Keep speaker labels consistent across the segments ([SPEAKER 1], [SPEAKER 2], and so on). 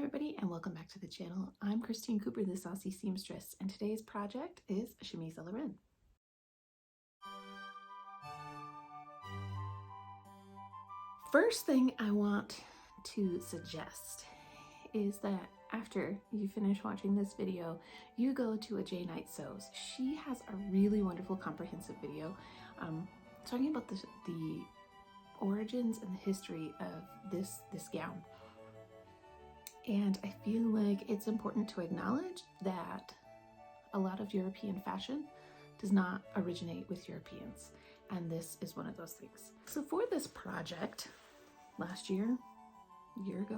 [SPEAKER 1] everybody, and welcome back to the channel. I'm Christine Cooper, the Saucy Seamstress, and today's project is Chemise à la Reine. First thing I want to suggest is that after you finish watching this video, you go to A Janeite Sews. She has a really wonderful comprehensive video talking about the origins and the history of this gown. And I feel like it's important to acknowledge that a lot of European fashion does not originate with Europeans, and this is one of those things. So for this project, last year, 2 years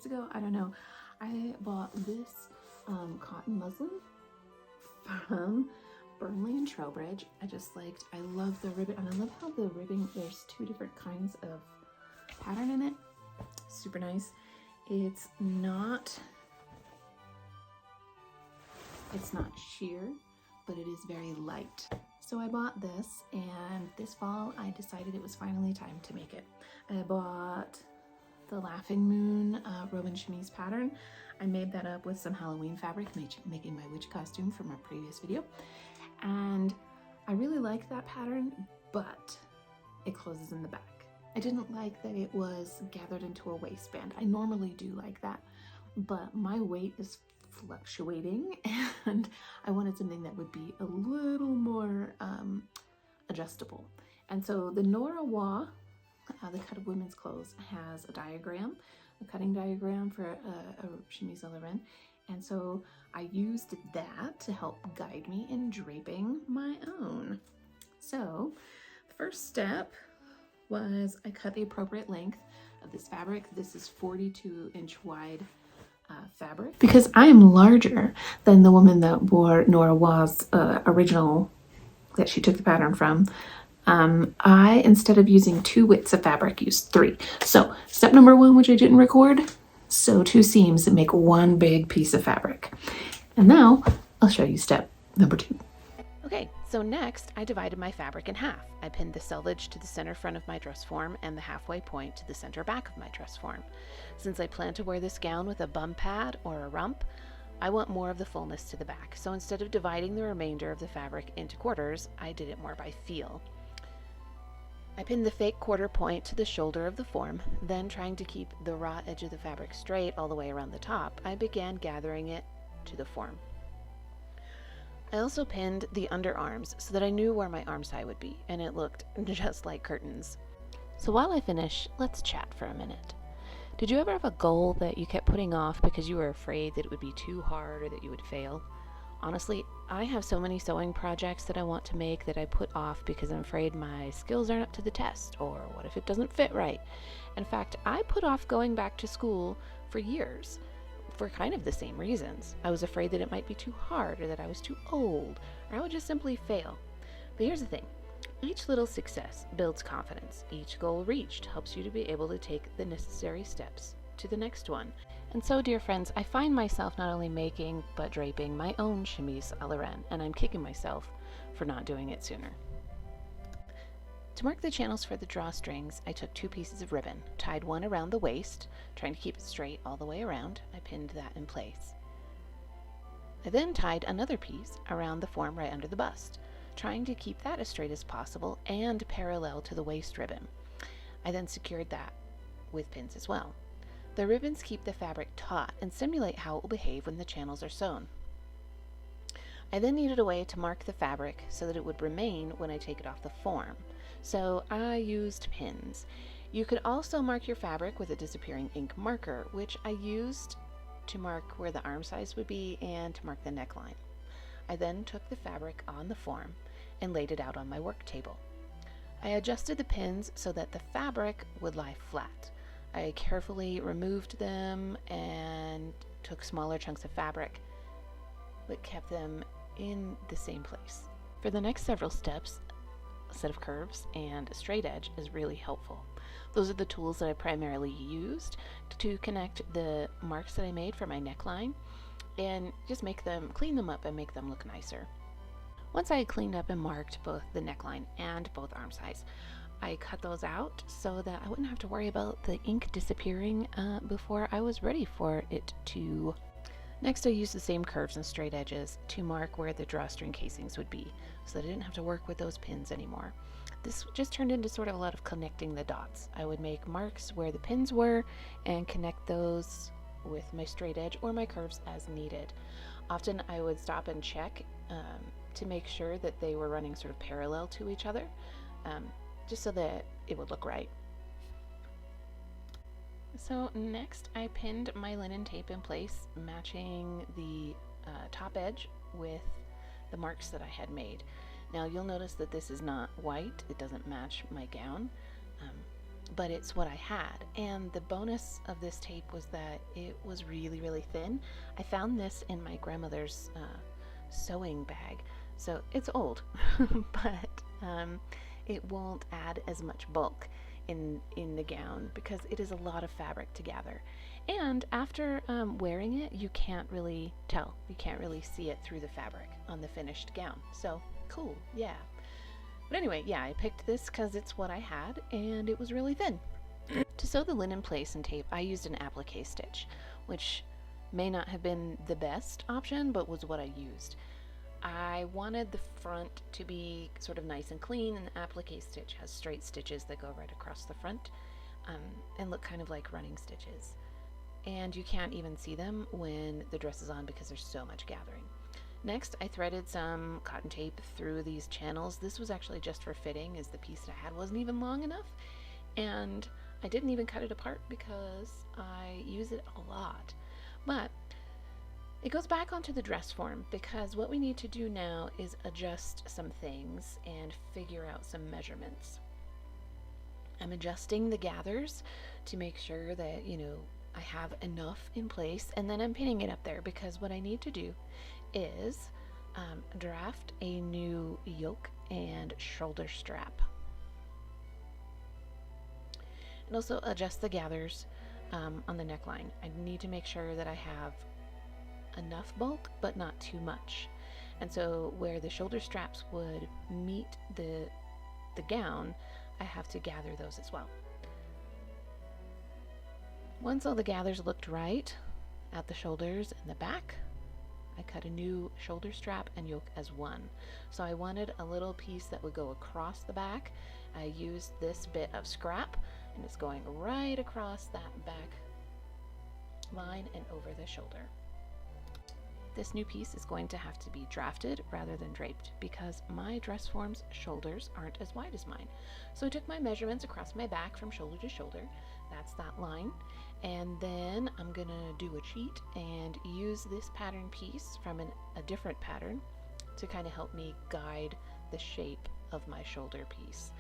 [SPEAKER 1] ago, I don't know, I bought this cotton muslin from Burnley and Trowbridge. I love the ribbon, and I love how the ribbing, there's two different kinds of pattern in it. Super nice. It's not sheer, but it is very light. So I bought this, and this fall I decided it was finally time to make it. I bought the Laughing Moon Roman chemise pattern. I made that up with some Halloween fabric, making my witch costume from a previous video. And I really like that pattern, but it closes in the back. I didn't like that it was gathered into a waistband. I normally do like that, but my weight is fluctuating and I wanted something that would be a little more adjustable. And so the Nora Wa, the Cut of Women's Clothes, has a diagram, a cutting diagram for a chemise à la reine. And so I used that to help guide me in draping my own. So the first step was I cut the appropriate length of this fabric. This is 42-inch wide fabric. Because I am larger than the woman that wore Nora Wa's original that she took the pattern from, I, instead of using 2 widths of fabric, used 3. So step number 1, which I didn't record, sew 2 seams and make 1 big piece of fabric. And now I'll show you step number 2.
[SPEAKER 2] Okay, so next I divided my fabric in half. I pinned the selvage to the center front of my dress form and the halfway point to the center back of my dress form. Since I plan to wear this gown with a bum pad or a rump, I want more of the fullness to the back. So instead of dividing the remainder of the fabric into quarters, I did it more by feel. I pinned the fake quarter point to the shoulder of the form, then trying to keep the raw edge of the fabric straight all the way around the top, I began gathering it to the form. I also pinned the underarms so that I knew where my arm side would be, and it looked just like curtains. So while I finish, let's chat for a minute. Did you ever have a goal that you kept putting off because you were afraid that it would be too hard or that you would fail? Honestly, I have so many sewing projects that I want to make that I put off because I'm afraid my skills aren't up to the test, or what if it doesn't fit right? In fact, I put off going back to school for years, for kind of the same reasons. I was afraid that it might be too hard, or that I was too old, or I would just simply fail. But here's the thing. Each little success builds confidence. Each goal reached helps you to be able to take the necessary steps to the next one. And so, dear friends, I find myself not only making, but draping my own chemise à la reine, and I'm kicking myself for not doing it sooner. To mark the channels for the drawstrings, I took 2 pieces of ribbon, tied one around the waist, trying to keep it straight all the way around. I pinned that in place. I then tied another piece around the form right under the bust, trying to keep that as straight as possible and parallel to the waist ribbon. I then secured that with pins as well. The ribbons keep the fabric taut and simulate how it will behave when the channels are sewn. I then needed a way to mark the fabric so that it would remain when I take it off the form. So I used pins. You could also mark your fabric with a disappearing ink marker, which I used to mark where the arm size would be and to mark the neckline. I then took the fabric on the form and laid it out on my work table. I adjusted the pins so that the fabric would lie flat. I carefully removed them and took smaller chunks of fabric, but kept them in the same place. For the next several steps, a set of curves and a straight edge is really helpful. Those are the tools that I primarily used to connect the marks that I made for my neckline and just clean them up and make them look nicer. Once I had cleaned up and marked both the neckline and both arm size, I cut those out so that I wouldn't have to worry about the ink disappearing before I was ready for it to. Next, I used the same curves and straight edges to mark where the drawstring casings would be, so that I didn't have to work with those pins anymore. This just turned into sort of a lot of connecting the dots. I would make marks where the pins were and connect those with my straight edge or my curves as needed. Often I would stop and check to make sure that they were running sort of parallel to each other, just so that it would look right. So next I pinned my linen tape in place, matching the top edge with the marks that I had made. Now you'll notice that this is not white, it doesn't match my gown, but it's what I had. And the bonus of this tape was that it was really, really thin. I found this in my grandmother's sewing bag, so it's old, but it won't add as much bulk in the gown because it is a lot of fabric to gather. And after wearing it, you can't really tell. You can't really see it through the fabric on the finished gown. So cool, yeah. But anyway, yeah, I picked this because it's what I had and it was really thin. To sew the linen place and tape, I used an applique stitch, which may not have been the best option, but was what I used. I wanted the front to be sort of nice and clean, and the applique stitch has straight stitches that go right across the front and look kind of like running stitches. And you can't even see them when the dress is on because there's so much gathering. Next, I threaded some cotton tape through these channels. This was actually just for fitting, as the piece that I had wasn't even long enough. And I didn't even cut it apart because I use it a lot. But it goes back onto the dress form because what we need to do now is adjust some things and figure out some measurements. I'm adjusting the gathers to make sure that, I have enough in place, and then I'm pinning it up there because what I need to do is draft a new yoke and shoulder strap. And also adjust the gathers on the neckline. I need to make sure that I have enough bulk but not too much, and so where the shoulder straps would meet the gown, I have to gather those as well. Once all the gathers looked right at the shoulders and the back, I cut a new shoulder strap and yoke as one. So I wanted a little piece that would go across the back. I used this bit of scrap and it's going right across that back line and over the shoulder. This new piece is going to have to be drafted rather than draped because my dress form's shoulders aren't as wide as mine. So I took my measurements across my back from shoulder to shoulder. That's that line. And then I'm gonna do a cheat and use this pattern piece from a different pattern to kind of help me guide the shape of my shoulder piece.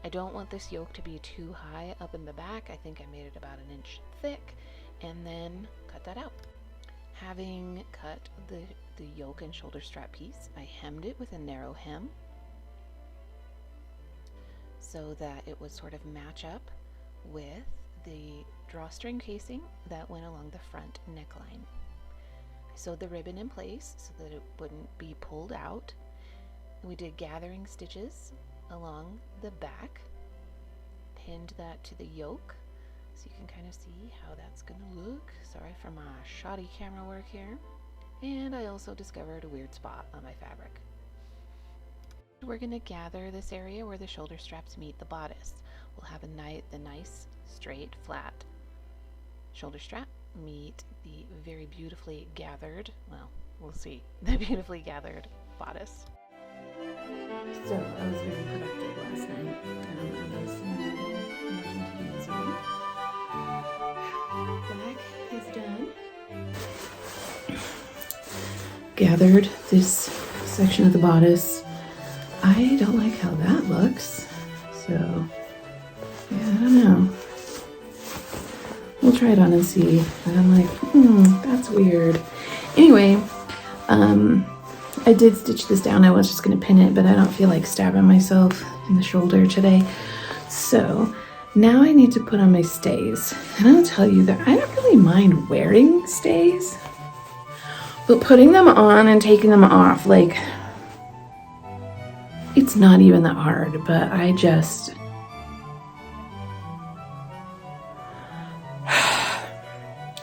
[SPEAKER 2] I don't want this yoke to be too high up in the back. I think I made it about 1 inch thick, and then cut that out. Having cut the yoke and shoulder strap piece, I hemmed it with a narrow hem so that it would sort of match up with the drawstring casing that went along the front neckline. I sewed the ribbon in place so that it wouldn't be pulled out. We did gathering stitches along the back, pinned that to the yoke so you can kind of see how that's gonna look. Sorry for my shoddy camera work here. And I also discovered a weird spot on my fabric. We're gonna gather this area where the shoulder straps meet the bodice. We'll have the nice straight flat shoulder strap meet the very beautifully gathered, well, we'll see, the beautifully gathered bodice.
[SPEAKER 1] So I was very productive last night. I was much into sewing. Back is done. Gathered this section of the bodice. I don't like how that looks, so yeah, I don't know. We'll try it on and see. And I'm like, that's weird. Anyway, I did stitch this down. I was just going to pin it, but I don't feel like stabbing myself in the shoulder today. So now I need to put on my stays. And I'll tell you that I don't really mind wearing stays, but putting them on and taking them off, like, it's not even that hard, but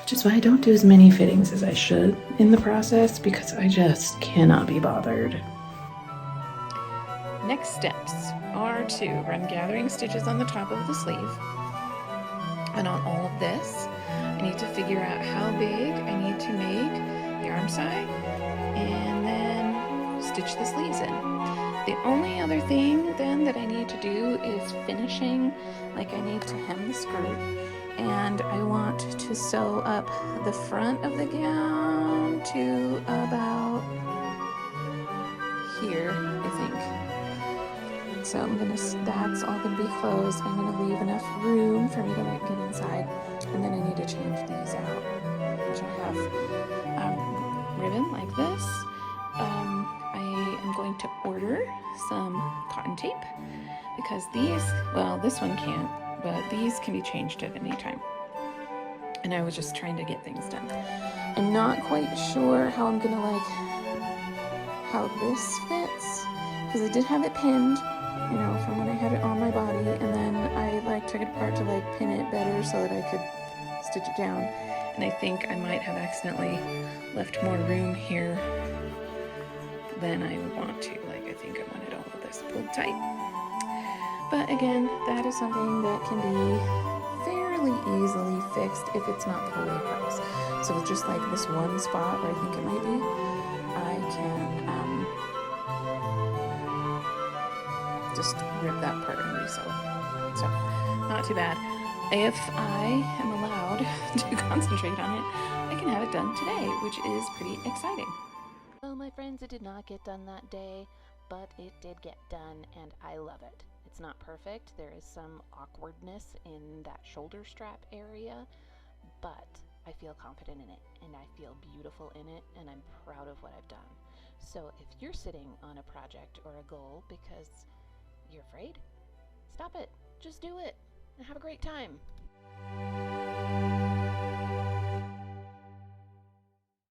[SPEAKER 1] which is why I don't do as many fittings as I should in the process, because I just cannot be bothered.
[SPEAKER 2] Next steps are to run gathering stitches on the top of the sleeve. And on all of this, I need to figure out how big I need to make the arm side and then stitch the sleeves in. The only other thing then that I need to do is finishing, like I need to hem the skirt, and I want to sew up the front of the gown to about here, I think. So that's all gonna be closed. I'm gonna leave enough room for me to like get inside, and then I need to change these out, which I have ribbon like this. I am going to order some cotton tape because these, well, this one can't, but these can be changed at any time. And I was just trying to get things done. I'm not quite sure how I'm gonna like how this fits, because I did have it pinned, you know, from when I had it on my body, and then I like took it apart to like pin it better so that I could stitch it down. And I think I might have accidentally left more room here than I would want to. Like, I think I wanted all of this pulled tight. But again, that is something that can be fairly easily fixed if it's not the whole way across. So with just like this one spot where I think it might be, I can just rip that part and resew it. So, not too bad. If I am allowed to concentrate on it, I can have it done today, which is pretty exciting. Well, my friends, it did not get done that day, but it did get done, and I love it. It's not perfect. There is some awkwardness in that shoulder strap area, but I feel confident in it, and I feel beautiful in it, and I'm proud of what I've done. So if you're sitting on a project or a goal because you're afraid, stop it. Just do it and have a great time.